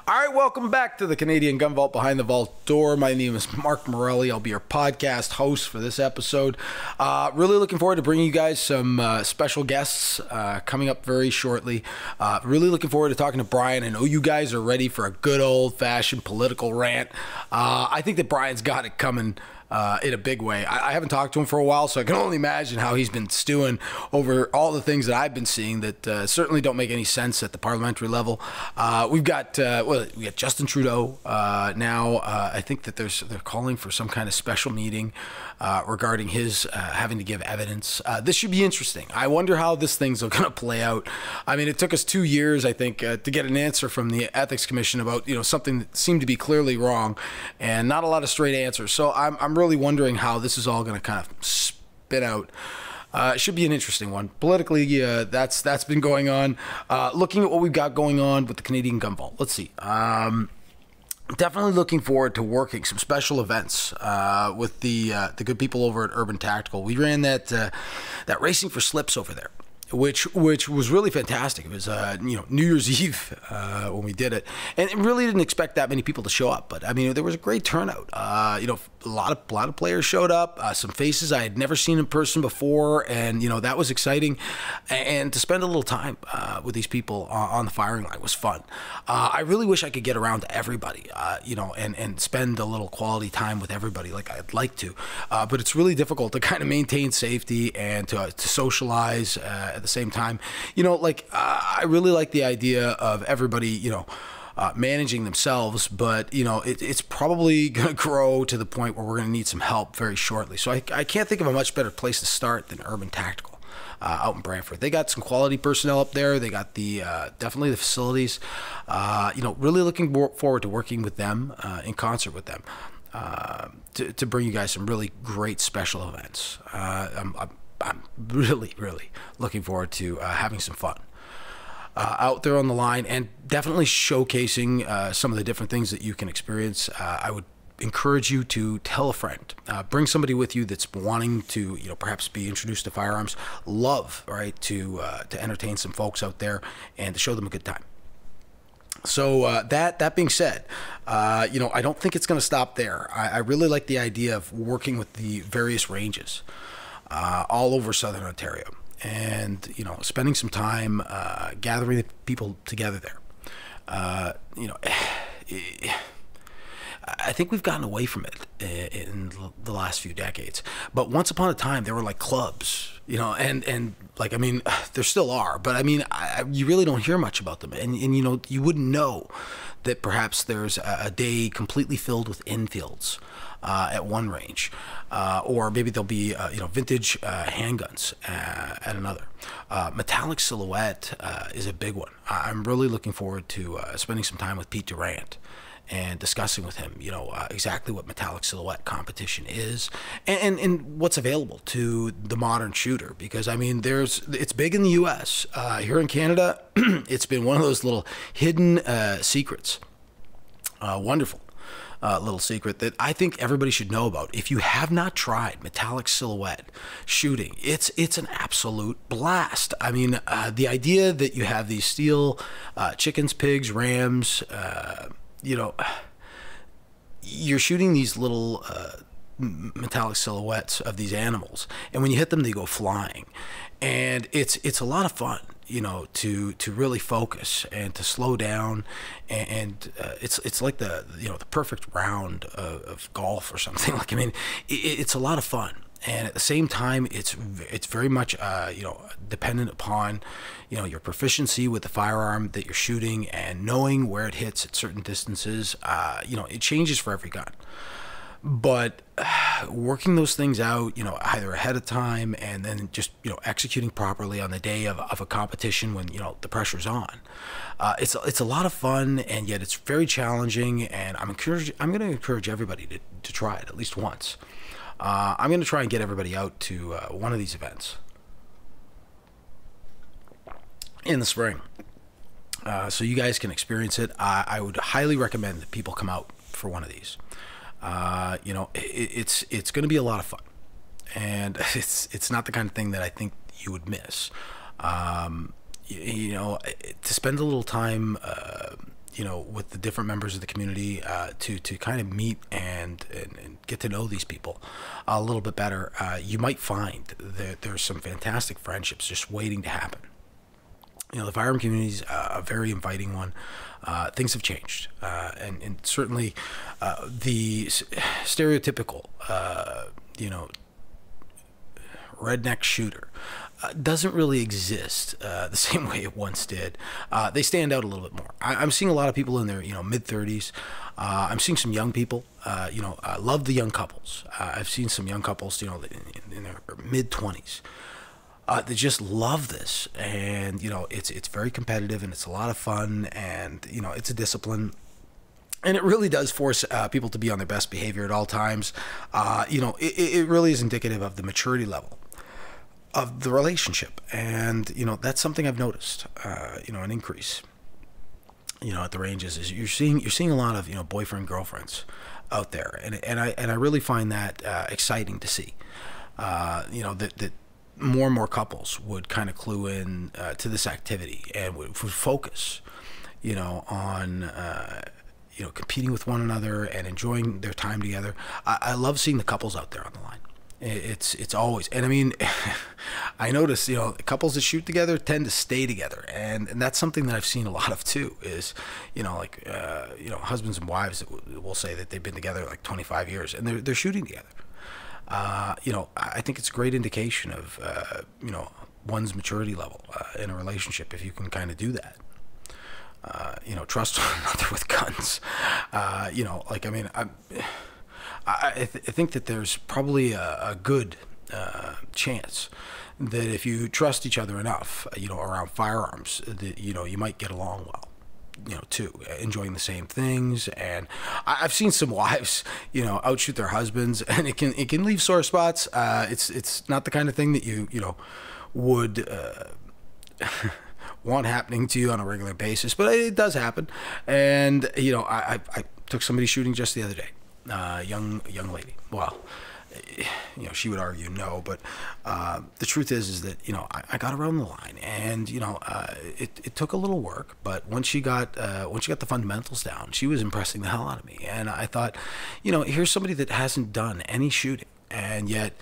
All right, welcome back to the Canadian Gun Vault Behind the Vault Door. My name is Mark Morelli. I'll be your podcast host for this episode. Really looking forward to bringing you guys some special guests coming up very shortly. Really looking forward to talking to Brian. I know you guys are ready for a good old-fashioned political rant. I think that Brian's got it coming in a big way. I haven't talked to him for a while, so I can only imagine how he's been stewing over all the things that I've been seeing that certainly don't make any sense at the parliamentary level. We got Justin Trudeau now. I think that they're calling for some kind of special meeting regarding his having to give evidence. This should be interesting. I wonder how this thing's going to play out. I mean, it took us 2 years, I think, to get an answer from the Ethics Commission about something that seemed to be clearly wrong, and not a lot of straight answers. So I'm really wondering how this is all going to kind of spit out. It should be an interesting one. Politically, that's been going on. Looking at what we've got going on with the Canadian Gun Vault. Let's see. Definitely looking forward to working some special events with the good people over at Urban Tactical. We ran that Racing for Slips over there, which was really fantastic. It was New Year's Eve when we did it, and really didn't expect that many people to show up. But I mean, there was a great turnout. A lot of players showed up. Some faces I had never seen in person before, and that was exciting. And to spend a little time with these people on the firing line was fun. I really wish I could get around to everybody, and spend a little quality time with everybody like I'd like to. But it's really difficult to kind of maintain safety and to socialize at the same time. I really like the idea of everybody, managing themselves, but it's probably going to grow to the point where we're going to need some help very shortly. So I can't think of a much better place to start than Urban Tactical out in Brantford. They got some quality personnel up there. They got the definitely the facilities. Really looking forward to working with them in concert with them to bring you guys some really great special events. I'm really looking forward to having some fun out there on the line, and definitely showcasing some of the different things that you can experience. I would encourage you to tell a friend, bring somebody with you that's wanting to, perhaps be introduced to firearms. Love, right, to entertain some folks out there and to show them a good time. So that being said, I don't think it's going to stop there. I really like the idea of working with the various ranges all over Southern Ontario, and spending some time gathering the people together there. I think we've gotten away from it in the last few decades, but once upon a time there were like clubs, and like, I mean, there still are, but I mean, you really don't hear much about them, and you wouldn't know that perhaps there's a day completely filled with infields at one range, or maybe there'll be vintage handguns at another. Metallic Silhouette is a big one. I'm really looking forward to spending some time with Pete Durant and discussing with him, exactly what Metallic Silhouette competition is, and what's available to the modern shooter. Because I mean, it's big in the U.S. Here in Canada, it's been one of those little hidden secrets. Wonderful little secret that I think everybody should know about. If you have not tried Metallic Silhouette shooting, it's an absolute blast. I mean, the idea that you have these steel chickens, pigs, rams, you're shooting these little metallic silhouettes of these animals, and when you hit them, they go flying, and it's a lot of fun, to really focus and to slow down, and it's like the the perfect round of golf or something. Like, I mean, it's a lot of fun. And at the same time, it's very much dependent upon your proficiency with the firearm that you're shooting, and knowing where it hits at certain distances. It changes for every gun, but working those things out, either ahead of time and then just executing properly on the day of a competition when the pressure's on. It's a lot of fun, and yet it's very challenging. And I'm going to encourage everybody to try it at least once. I'm going to try and get everybody out to one of these events in the spring, so you guys can experience it. I would highly recommend that people come out for one of these. It's going to be a lot of fun, and it's not the kind of thing that I think you would miss. To spend a little time, with the different members of the community, to kind of meet and get to know these people a little bit better, you might find that there's some fantastic friendships just waiting to happen. The firearm community is a very inviting one. Things have changed, and certainly the stereotypical, redneck shooter doesn't really exist the same way it once did. They stand out a little bit more. I'm seeing a lot of people in their mid-30s. I'm seeing some young people. I love the young couples. I've seen some young couples in their mid-20s. They just love this, and it's very competitive, and it's a lot of fun, and it's a discipline, and it really does force people to be on their best behavior at all times. It really is indicative of the maturity level of the relationship, and that's something I've noticed. An increase. At the ranges is you're seeing a lot of boyfriend girlfriends out there, and I really find that exciting to see. That more and more couples would kind of clue in to this activity and would focus, on competing with one another and enjoying their time together. I love seeing the couples out there on the line. It's always, and I mean, I notice couples that shoot together tend to stay together, and that's something that I've seen a lot of too. Is husbands and wives that will say that they've been together like 25 years and they're shooting together. I think it's a great indication of one's maturity level in a relationship if you can kind of do that. Trust one another with guns. I think that there's probably a good chance that if you trust each other enough, around firearms, that you might get along well. Too, enjoying the same things. And I've seen some wives, outshoot their husbands, and it can leave sore spots. It's not the kind of thing that you would want happening to you on a regular basis, but it does happen. And I took somebody shooting just the other day, young lady. Well, she would argue no, but the truth is that I got around the line, and it took a little work, but once she got the fundamentals down, she was impressing the hell out of me. And I thought, here's somebody that hasn't done any shooting, and yet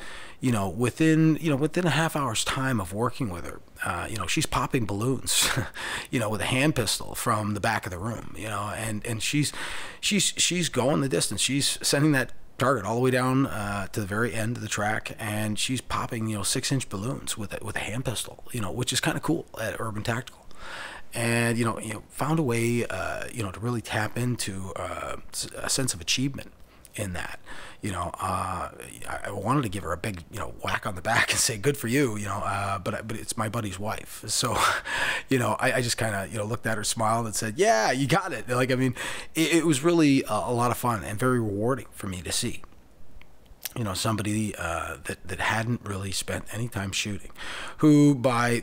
within a half hour's time of working with her, she's popping balloons with a hand pistol from the back of the room, and she's going the distance. She's sending that target all the way down to the very end of the track, and she's popping 6-inch balloons with a hand pistol, which is kind of cool at Urban Tactical. And found a way to really tap into a sense of achievement in that. I wanted to give her a big whack on the back and say good for you, but it's my buddy's wife, so I just kind of looked at her, smiled, and said, yeah, you got it. It was really a lot of fun and very rewarding for me to see somebody that hadn't really spent any time shooting, who by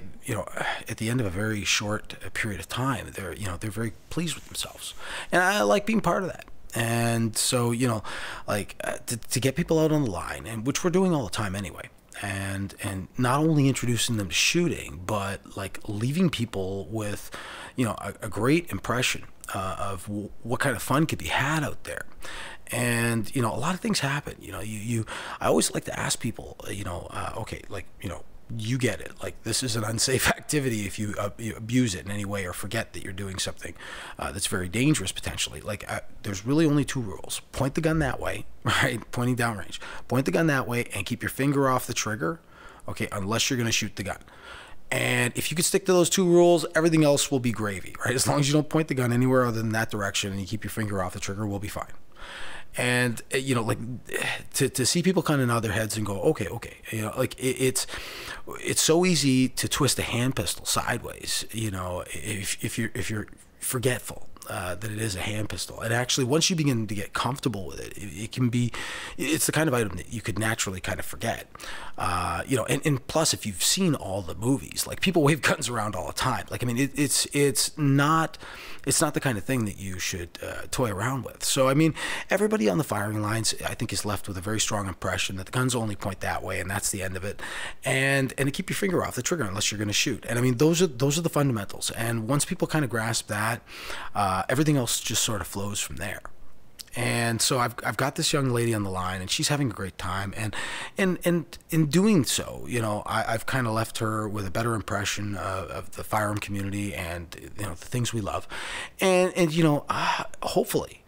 at the end of a very short period of time, they're very pleased with themselves, and I like being part of that. And so, to get people out on the line, and which we're doing all the time anyway, and not only introducing them to shooting, but leaving people with, a great impression of what kind of fun could be had out there. And, a lot of things happen. I always like to ask people, okay, you get it. This is an unsafe activity if you abuse it in any way or forget that you're doing something that's very dangerous potentially. There's really only two rules. Point the gun that way, right? Pointing downrange. Point the gun that way and keep your finger off the trigger, okay, unless you're going to shoot the gun. And if you can stick to those two rules, everything else will be gravy, right? As long as you don't point the gun anywhere other than that direction and you keep your finger off the trigger, we'll be fine. And to see people kind of nod their heads and go, okay, it's so easy to twist a hand pistol sideways, if you're forgetful that it is a hand pistol. And actually, once you begin to get comfortable with it, it's the kind of item that you could naturally kind of forget. And plus, if you've seen all the movies, people wave guns around all the time. It's not the kind of thing that you should toy around with. So, everybody on the firing lines, I think, is left with a very strong impression that the guns only point that way, and that's the end of it. And to keep your finger off the trigger unless you're going to shoot. And those are the fundamentals. And once people kind of grasp that, everything else just sort of flows from there. And so I've got this young lady on the line, and she's having a great time. And in doing so, I've kind of left her with a better impression of the firearm community and the things we love. And hopefully,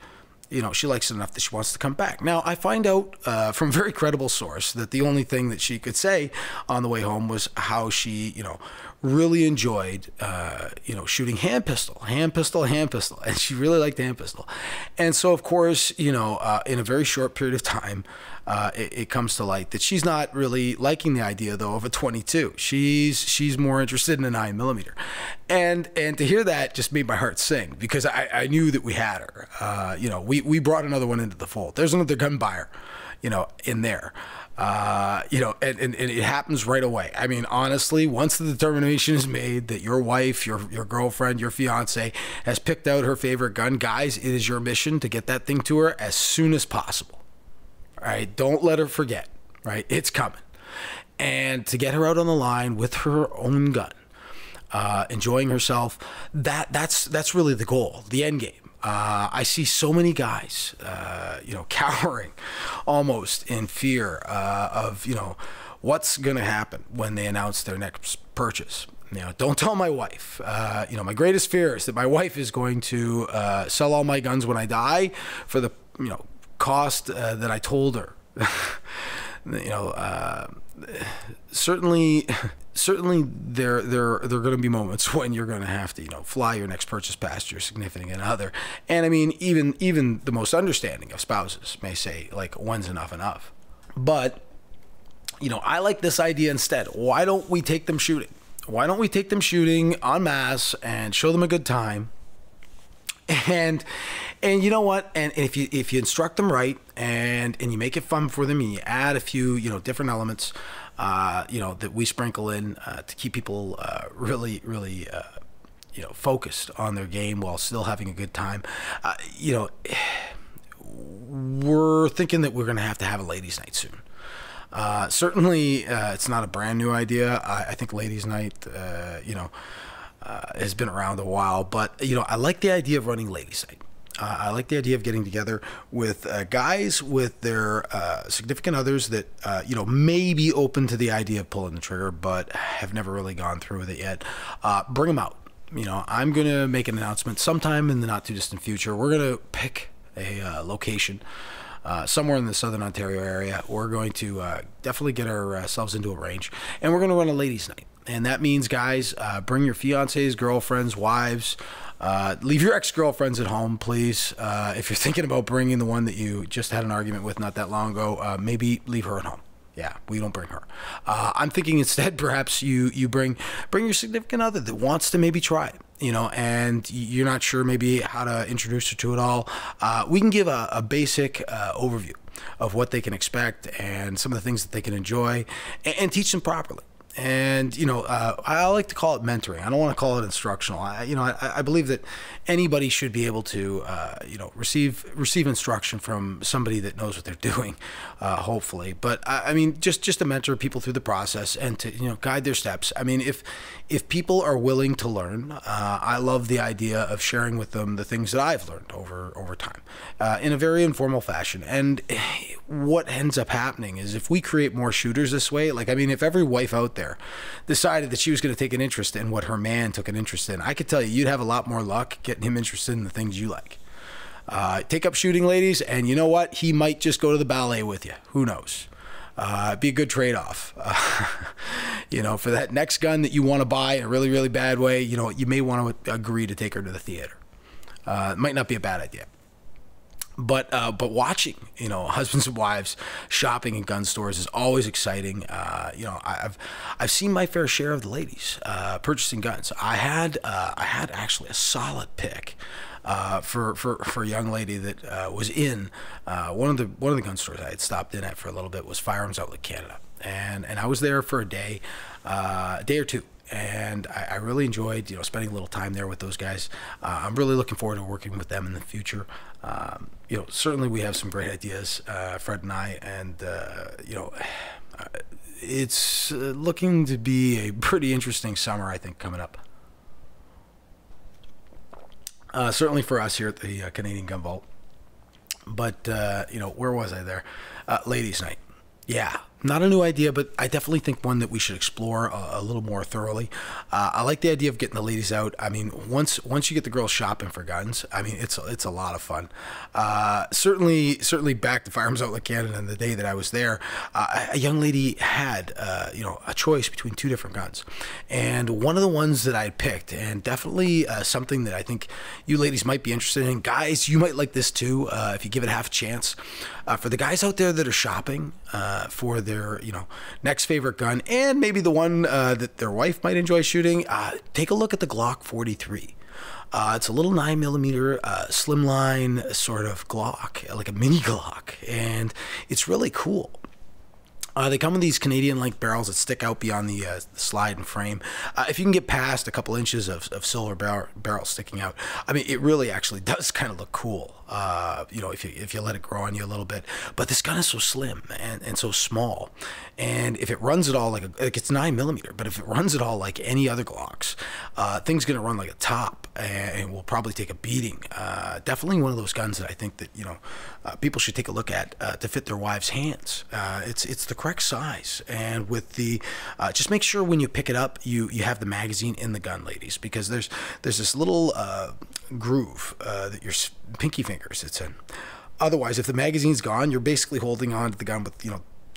she likes it enough that she wants to come back. Now, I find out from a very credible source that the only thing that she could say on the way home was how she, really enjoyed, shooting hand pistol. And she really liked hand pistol. And so, of course, in a very short period of time, it comes to light that she's not really liking the idea, though, of a 22. She's more interested in a 9mm. And to hear that just made my heart sing, because I knew that we had her. We brought another one into the fold. There's another gun buyer, in there. And it happens right away. I mean, honestly, once the determination is made that your wife, your girlfriend, your fiance has picked out her favorite gun, guys, it is your mission to get that thing to her as soon as possible. All right, don't let her forget. Right, it's coming, and to get her out on the line with her own gun, enjoying herself. That's really the goal, the end game. I see so many guys, cowering almost in fear of, what's going to happen when they announce their next purchase. Don't tell my wife. My greatest fear is that my wife is going to sell all my guns when I die for the, cost that I told her. Certainly there are going to be moments when you're going to have to, fly your next purchase past your significant other. And I mean, even the most understanding of spouses may say, like, when's enough? But, I like this idea instead. Why don't we take them shooting? Why don't we take them shooting en masse and show them a good time? And you know what? And if you instruct them right, and you make it fun for them, and you add a few different elements, that we sprinkle in to keep people really focused on their game while still having a good time. We're thinking that we're going to have a ladies' night soon. Certainly, it's not a brand new idea. I think ladies' night, has been around a while, but I like the idea of running ladies' night. I like the idea of getting together with guys with their significant others that may be open to the idea of pulling the trigger, but have never really gone through with it yet. Bring them out. I'm gonna make an announcement sometime in the not too distant future. We're gonna pick a location somewhere in the Southern Ontario area. We're going to definitely get ourselves into a range, and we're gonna run a ladies' night. And that means, guys, bring your fiancés, girlfriends, wives. Leave your ex-girlfriends at home, please. If you're thinking about bringing the one that you just had an argument with not that long ago, maybe leave her at home. Yeah, we don't bring her. I'm thinking instead, perhaps you bring your significant other that wants to maybe try it, and you're not sure maybe how to introduce her to it all. We can give a basic overview of what they can expect and some of the things that they can enjoy, and teach them properly. And I like to call it mentoring. I don't want to call it instructional. I believe that anybody should be able to receive instruction from somebody that knows what they're doing, hopefully. But I mean, just to mentor people through the process and to guide their steps. I mean, if people are willing to learn, I love the idea of sharing with them the things that I've learned over time in a very informal fashion. And what ends up happening is, if we create more shooters this way, like, I mean, if every wife out there decided that she was going to take an interest in what her man took an interest in, I could tell you'd have a lot more luck getting him interested in the things you like. Take up shooting, ladies, and you know what? He might just go to the ballet with you. Who knows? Be a good trade-off. For that next gun that you want to buy in a really, really bad way, you may want to agree to take her to the theater. It might not be a bad idea. But watching, husbands and wives shopping in gun stores is always exciting. I've seen my fair share of the ladies purchasing guns. I had actually a solid pick for a young lady that was in one of the gun stores I had stopped in at for a little bit. Was Firearms Outlet Canada, and I was there for a day or two. And I really enjoyed, spending a little time there with those guys. I'm really looking forward to working with them in the future. Certainly we have some great ideas, Fred and I, and it's looking to be a pretty interesting summer, I think, coming up. certainly for us here at the Canadian Gun Vault. But, where was I there? Ladies' Night. Yeah, not a new idea, but I definitely think one that we should explore a little more thoroughly. I like the idea of getting the ladies out. I mean, once you get the girls shopping for guns, I mean, it's a lot of fun. Certainly back to Firearms Outlet Canada in the day that I was there, a young lady had a choice between two different guns, and one of the ones that I picked, and definitely something that I think you ladies might be interested in. Guys, you might like this too if you give it half a chance. For the guys out there that are shopping for their next favorite gun, and maybe the one that their wife might enjoy shooting, take a look at the Glock 43. It's a little 9mm slimline sort of Glock, like a mini Glock, and it's really cool. They come with these Canadian-length barrels that stick out beyond the slide and frame. If you can get past a couple inches of silver barrel sticking out, I mean, it really actually does kind of look cool. If you let it grow on you a little bit. But this gun is so slim and so small, and if it runs at all like it's 9mm, but if it runs at all like any other Glocks, thing's gonna run like a top and will probably take a beating. Definitely one of those guns that I think that people should take a look at to fit their wives' hands. It's the correct size, and with the just make sure when you pick it up you have the magazine in the gun, ladies, because there's this little groove that your pinky fingers it's in. Otherwise, if the magazine's gone, you're basically holding on to the gun with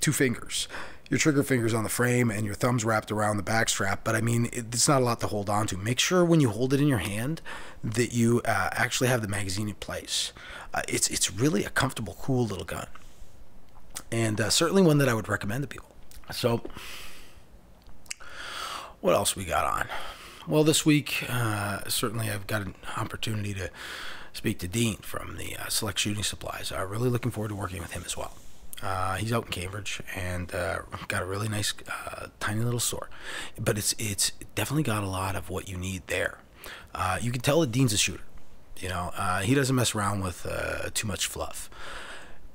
two fingers, your trigger fingers on the frame and your thumbs wrapped around the back strap. But I mean, it's not a lot to hold on to. Make sure when you hold it in your hand that you actually have the magazine in place. It's really a comfortable, cool little gun, and certainly one that I would recommend to people. So what else we got on? Well, this week, certainly I've got an opportunity to speak to Dean from the Select Shooting Supplies. Really looking forward to working with him as well. He's out in Cambridge and got a really nice, tiny little store. But it's definitely got a lot of what you need there. You can tell that Dean's a shooter. He doesn't mess around with too much fluff.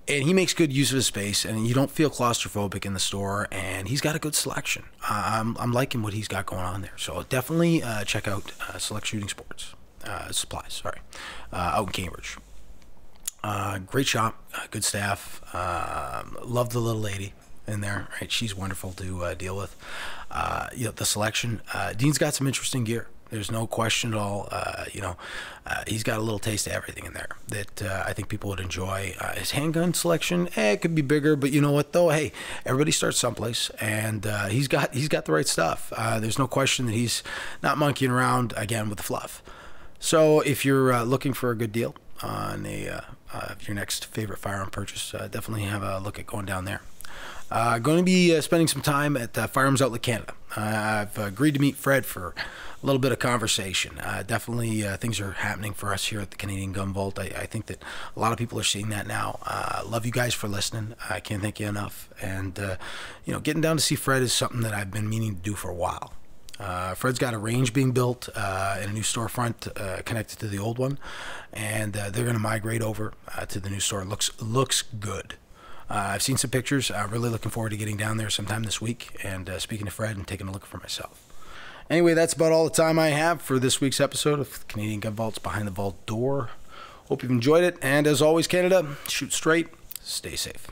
And he makes good use of his space, and you don't feel claustrophobic in the store, and he's got a good selection. I'm liking what he's got going on there. So definitely check out Select Shooting Supplies, out in Cambridge. Great shop, good staff. Love the little lady in there, right? She's wonderful to deal with. The selection. Dean's got some interesting gear. There's no question at all. He's got a little taste of everything in there that I think people would enjoy. His handgun selection, it could be bigger, but you know what though? Hey, everybody starts someplace, and he's got the right stuff. There's no question that he's not monkeying around again with the fluff. So if you're looking for a good deal on your next favorite firearm purchase, definitely have a look at going down there. Going to be spending some time at Firearms Outlet Canada. I've agreed to meet Fred for a little bit of conversation. Definitely things are happening for us here at the Canadian Gun Vault. I think that a lot of people are seeing that now. Love you guys for listening. I can't thank you enough. And, getting down to see Fred is something that I've been meaning to do for a while. Fred's got a range being built in a new storefront connected to the old one, and they're going to migrate over to the new store. Looks good. I've seen some pictures. Really looking forward to getting down there sometime this week and speaking to Fred and taking a look for myself. Anyway, that's about all the time I have for this week's episode of Canadian Gun Vault's Behind the Vault Door. Hope you've enjoyed it, and as always, Canada, shoot straight, stay safe.